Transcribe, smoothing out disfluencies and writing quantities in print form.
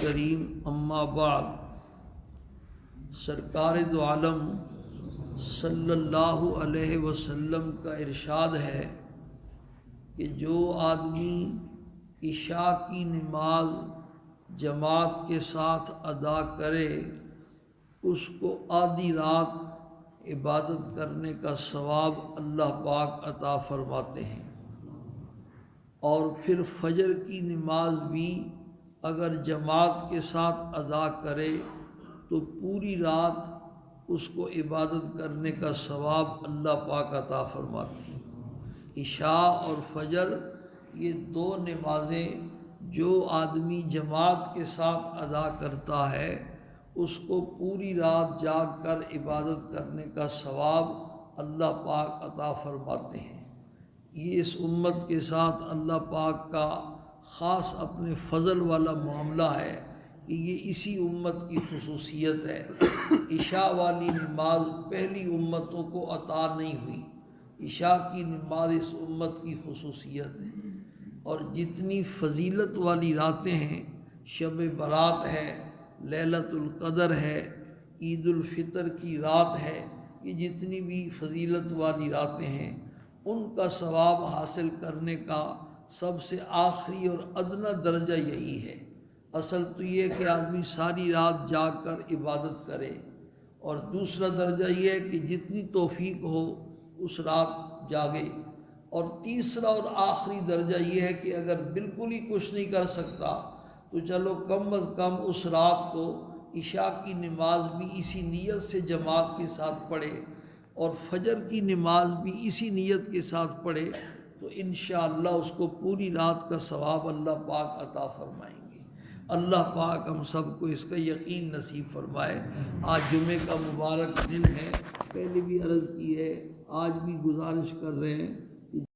کریم اما بعد، سرکار دو عالم صلی اللہ علیہ وسلم کا ارشاد ہے کہ جو آدمی عشاء کی نماز جماعت کے ساتھ ادا کرے اس کو آدھی رات عبادت کرنے کا ثواب اللہ پاک عطا فرماتے ہیں، اور پھر فجر کی نماز بھی اگر جماعت کے ساتھ ادا کرے تو پوری رات اس کو عبادت کرنے کا ثواب اللہ پاک عطا فرماتے ہیں۔ عشاء اور فجر یہ دو نمازیں جو آدمی جماعت کے ساتھ ادا کرتا ہے اس کو پوری رات جاگ کر عبادت کرنے کا ثواب اللہ پاک عطا فرماتے ہیں۔ یہ اس امت کے ساتھ اللہ پاک کا خاص اپنے فضل والا معاملہ ہے کہ یہ اسی امت کی خصوصیت ہے۔ عشاء والی نماز پہلی امتوں کو عطا نہیں ہوئی، عشاء کی نماز اس امت کی خصوصیت ہے۔ اور جتنی فضیلت والی راتیں ہیں، شب برات ہے، لیلۃ القدر ہے، عید الفطر کی رات ہے، یہ جتنی بھی فضیلت والی راتیں ہیں ان کا ثواب حاصل کرنے کا سب سے آخری اور ادنی درجہ یہی ہے۔ اصل تو یہ کہ آدمی ساری رات جاگ کر عبادت کرے، اور دوسرا درجہ یہ ہے کہ جتنی توفیق ہو اس رات جاگے، اور تیسرا اور آخری درجہ یہ ہے کہ اگر بالکل ہی کچھ نہیں کر سکتا تو چلو کم از کم اس رات کو عشاء کی نماز بھی اسی نیت سے جماعت کے ساتھ پڑھے اور فجر کی نماز بھی اسی نیت کے ساتھ پڑھے تو انشاءاللہ اس کو پوری رات کا ثواب اللہ پاک عطا فرمائیں گے۔ اللہ پاک ہم سب کو اس کا یقین نصیب فرمائے۔ آج جمعے کا مبارک دن ہے، پہلے بھی عرض کی ہے، آج بھی گزارش کر رہے ہیں